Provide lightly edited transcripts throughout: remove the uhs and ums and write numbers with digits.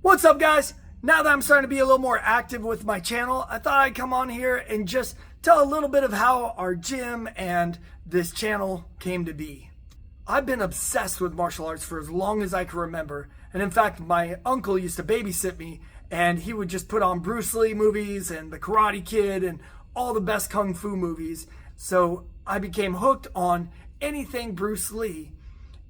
What's up, guys? Now that I'm starting to be a little more active with my channel, I thought I'd come on here and just tell a little bit of how our gym and this channel came to be. I've been obsessed with martial arts for as long as I can remember. And in fact, my uncle used to babysit me, and he would just put on Bruce Lee movies and The Karate Kid and all the best kung fu movies. So I became hooked on anything Bruce Lee,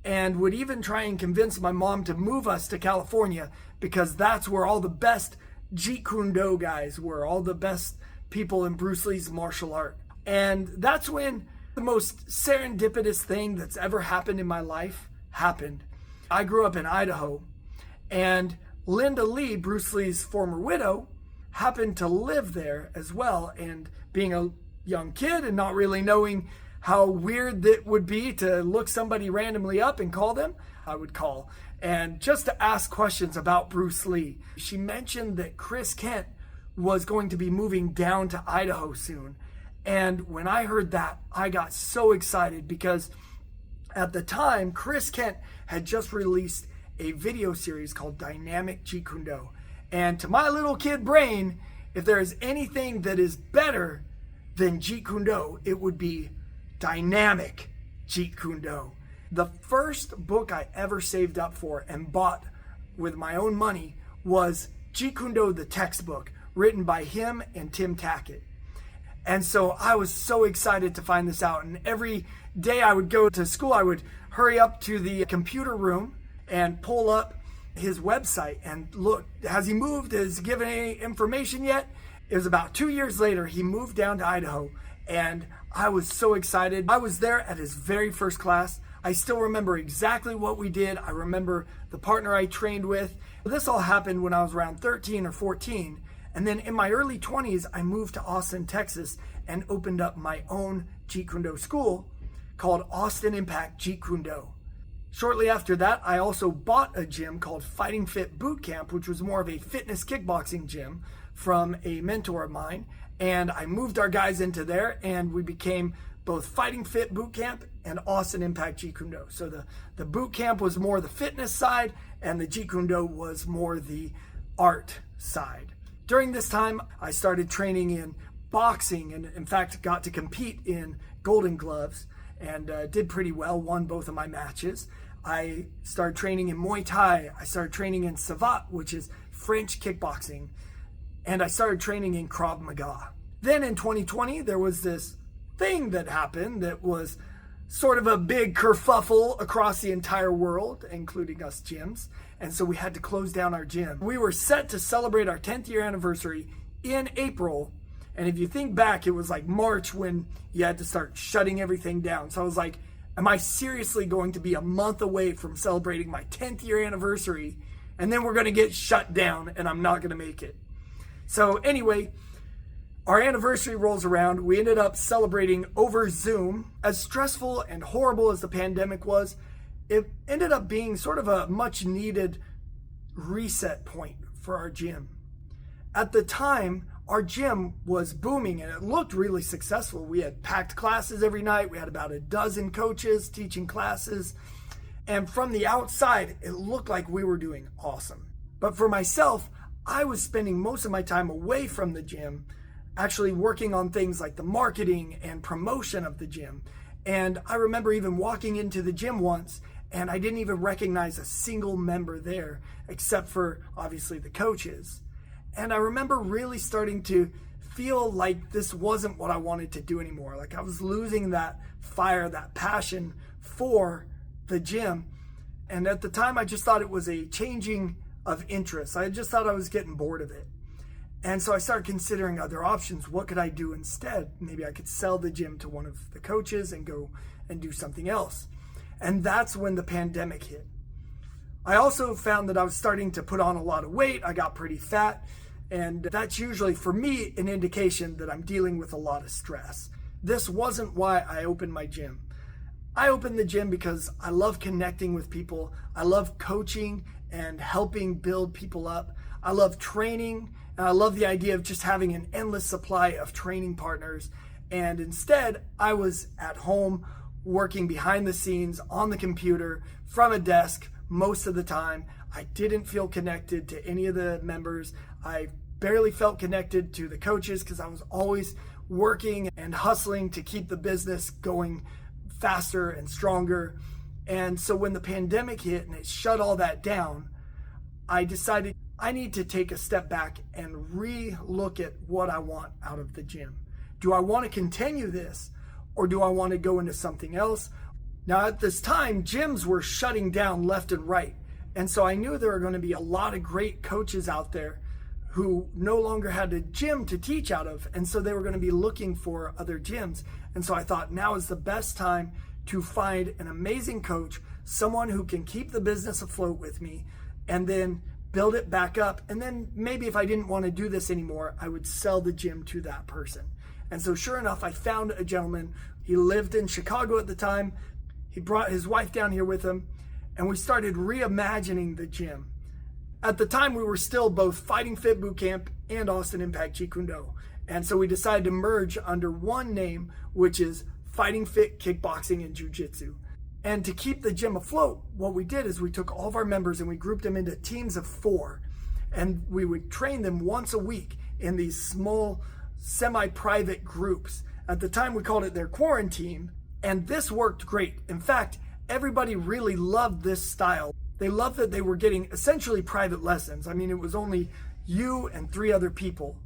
and would even try and convince my mom to move us to California because that's where all the best Jeet Kune Do guys were, all the best people in Bruce Lee's martial art. And that's when the most serendipitous thing that's ever happened in my life happened. I grew up in Idaho, and Linda Lee, Bruce Lee's former widow, happened to live there as well. And being a young kid and not really knowing how weird that would be to look somebody randomly up and call them, I would call. And just to ask questions about Bruce Lee. She mentioned that Chris Kent was going to be moving down to Idaho soon. And when I heard that, I got so excited because at the time, Chris Kent had just released a video series called Dynamic Jeet Kune Do. And to my little kid brain, if there is anything that is better than Jeet Kune Do, it would be Dynamic Jeet Kune Do. The first book I ever saved up for and bought with my own money was Jeet Kune Do, the textbook, written by him and Tim Tackett. And so I was so excited to find this out. And every day I would go to school, I would hurry up to the computer room and pull up his website and look, has he moved? Has he given any information yet? It was about 2 years later, he moved down to Idaho. And I was so excited. I was there at his very first class. I still remember exactly what we did. I remember the partner I trained with. This all happened when I was around 13 or 14. And then in my early 20s, I moved to Austin, Texas, and opened up my own Jeet Kune Do school called Austin Impact Jeet Kune Do. Shortly after that, I also bought a gym called Fighting Fit Boot Camp, which was more of a fitness kickboxing gym from a mentor of mine. And I moved our guys into there, and we became both Fighting Fit Boot Camp and Austin Impact Jeet Kune Do. So the boot camp was more the fitness side, and the Jeet Kune Do was more the art side. During this time, I started training in boxing, and in fact got to compete in Golden Gloves, and did pretty well, won both of my matches. I started training in Muay Thai. I started training in Savate, which is French kickboxing. And I started training in Krav Maga. Then in 2020, there was this thing that happened that was sort of a big kerfuffle across the entire world, including us gyms. And so we had to close down our gym. We were set to celebrate our 10th year anniversary in April. And if you think back, it was like March when you had to start shutting everything down. So I was like, am I seriously going to be a month away from celebrating my 10th year anniversary? And then we're going to get shut down and I'm not going to make it. So anyway, our anniversary rolls around. We ended up celebrating over Zoom. As stressful and horrible as the pandemic was, it ended up being sort of a much needed reset point for our gym. At the time, our gym was booming and it looked really successful. We had packed classes every night. We had about a dozen coaches teaching classes. And from the outside, it looked like we were doing awesome. But for myself, I was spending most of my time away from the gym, actually working on things like the marketing and promotion of the gym. And I remember even walking into the gym once and I didn't even recognize a single member there, except for obviously the coaches. And I remember really starting to feel like this wasn't what I wanted to do anymore. Like I was losing that fire, that passion for the gym. And at the time, I just thought it was a changing of interest. I just thought I was getting bored of it. And so I started considering other options. What could I do instead? Maybe I could sell the gym to one of the coaches and go and do something else. And that's when the pandemic hit. I also found that I was starting to put on a lot of weight. I got pretty fat. And that's usually, for me, an indication that I'm dealing with a lot of stress. This wasn't why I opened my gym. I opened the gym because I love connecting with people. I love coaching and helping build people up. I love training, and I love the idea of just having an endless supply of training partners. And instead, I was at home working behind the scenes on the computer from a desk most of the time. I didn't feel connected to any of the members. I barely felt connected to the coaches because I was always working and hustling to keep the business going faster and stronger. And so when the pandemic hit and it shut all that down, I decided I need to take a step back and re-look at what I want out of the gym. Do I want to continue this, or do I want to go into something else? Now at this time, gyms were shutting down left and right. And so I knew there were going to be a lot of great coaches out there who no longer had a gym to teach out of. And so they were going to be looking for other gyms. And so I thought now is the best time to find an amazing coach, someone who can keep the business afloat with me, and then build it back up. And then maybe if I didn't want to do this anymore, I would sell the gym to that person. And so sure enough, I found a gentleman. He lived in Chicago at the time. He brought his wife down here with him, and we started reimagining the gym. At the time, we were still both Fighting Fit Bootcamp and Austin Impact Jeet Kune Do. And so we decided to merge under one name, which is Fighting Fit Kickboxing and Jiu-Jitsu. And to keep the gym afloat, what we did is we took all of our members and we grouped them into teams of 4. And we would train them once a week in these small, semi-private groups. At the time, we called it their quarantine. And this worked great. In fact, everybody really loved this style. They loved that they were getting essentially private lessons. I mean, it was only you and 3 other people.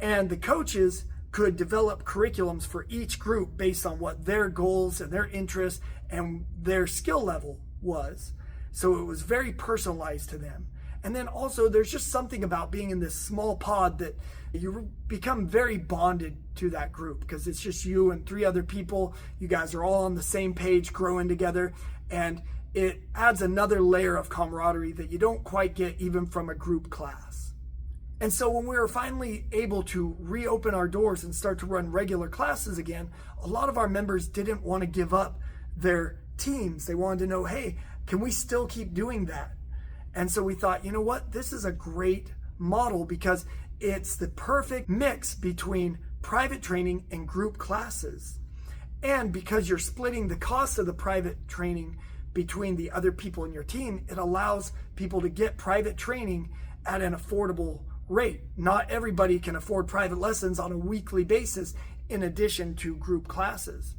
And the coaches could develop curriculums for each group based on what their goals and their interests and their skill level was. So it was very personalized to them. And then also there's just something about being in this small pod that you become very bonded to that group because it's just you and 3 other people. You guys are all on the same page, growing together, and it adds another layer of camaraderie that you don't quite get even from a group class. And so when we were finally able to reopen our doors and start to run regular classes again, a lot of our members didn't want to give up their teams. They wanted to know, hey, can we still keep doing that? And so we thought, you know what, this is a great model because it's the perfect mix between private training and group classes. And because you're splitting the cost of the private training between the other people in your team, it allows people to get private training at an affordable rate. Not everybody can afford private lessons on a weekly basis in addition to group classes.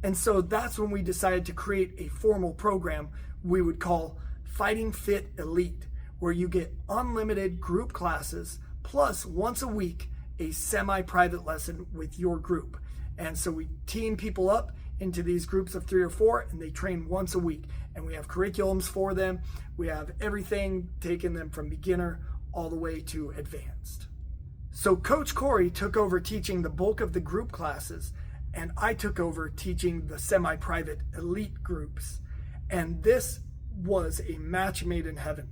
And so that's when we decided to create a formal program we would call Fighting Fit Elite, where you get unlimited group classes plus once a week a semi-private lesson with your group. And so we team people up into these groups of 3 or 4, and they train once a week. And we have curriculums for them. We have everything, taking them from beginner all the way to advanced. So Coach Corey took over teaching the bulk of the group classes, and I took over teaching the semi-private elite groups. And this was a match made in heaven.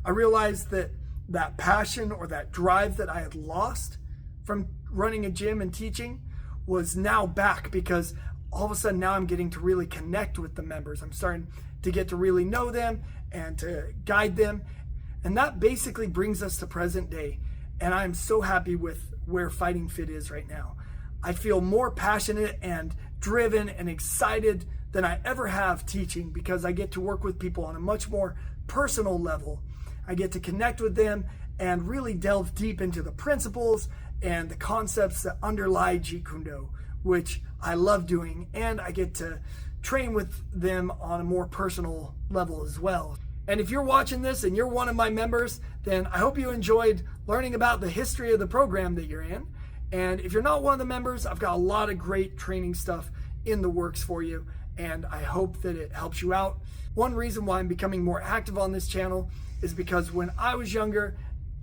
I realized that that passion or that drive that I had lost from running a gym and teaching was now back, because all of a sudden now I'm getting to really connect with the members. I'm starting to get to really know them and to guide them. And that basically brings us to present day. And I'm so happy with where Fighting Fit is right now. I feel more passionate and driven and excited than I ever have teaching, because I get to work with people on a much more personal level. I get to connect with them and really delve deep into the principles and the concepts that underlie Jeet Kune Do, which I love doing, and I get to train with them on a more personal level as well. And if you're watching this and you're one of my members, then I hope you enjoyed learning about the history of the program that you're in. And if you're not one of the members, I've got a lot of great training stuff in the works for you, and I hope that it helps you out. One reason why I'm becoming more active on this channel is because when I was younger,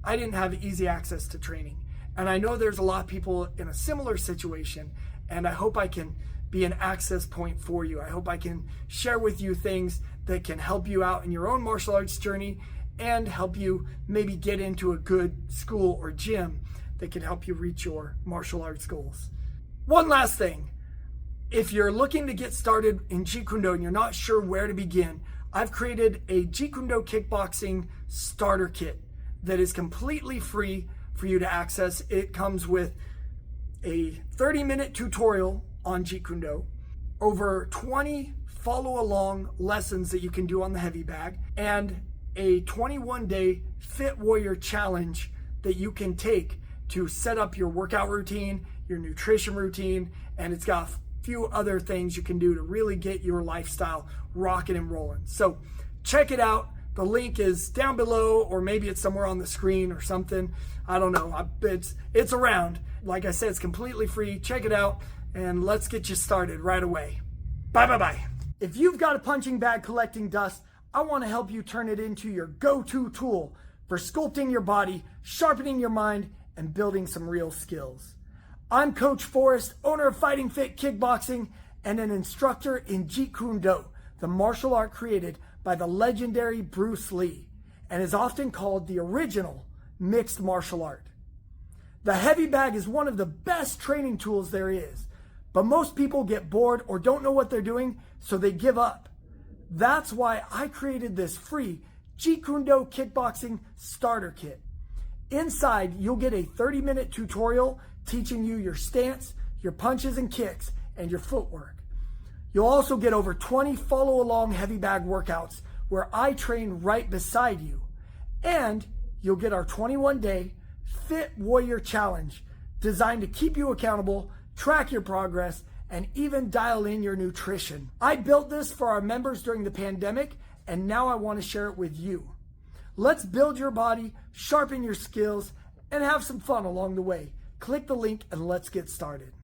I didn't have easy access to training. And I know there's a lot of people in a similar situation, and I hope I can be an access point for you. I hope I can share with you things that can help you out in your own martial arts journey and help you maybe get into a good school or gym that can help you reach your martial arts goals. One last thing. If you're looking to get started in Jeet Kune Do and you're not sure where to begin, I've created a Jeet Kune Do Kickboxing Starter Kit that is completely free for you to access. It comes with a 30-minute tutorial on Jeet Kune Do, over 20 follow-along lessons that you can do on the heavy bag, and a 21-day Fit Warrior challenge that you can take to set up your workout routine, your nutrition routine, and it's got a few other things you can do to really get your lifestyle rocking and rolling. So check it out. The link is down below, or maybe it's somewhere on the screen or something. I don't know. It's around. Like I said, it's completely free. Check it out, and let's get you started right away. Bye. If you've got a punching bag collecting dust, I want to help you turn it into your go-to tool for sculpting your body, sharpening your mind, and building some real skills. I'm Coach Forrest, owner of Fighting Fit Kickboxing and an instructor in Jeet Kune Do, the martial art created by the legendary Bruce Lee, and is often called the original mixed martial art. The heavy bag is one of the best training tools there is, but most people get bored or don't know what they're doing, so they give up. That's why I created this free Jeet Kune Do Kickboxing Starter Kit. Inside, you'll get a 30-minute tutorial teaching you your stance, your punches and kicks, and your footwork. You'll also get over 20 follow-along heavy bag workouts where I train right beside you. And you'll get our 21-day Fit Warrior Challenge designed to keep you accountable, track your progress, and even dial in your nutrition. I built this for our members during the pandemic, and now I want to share it with you. Let's build your body, sharpen your skills, and have some fun along the way. Click the link and let's get started.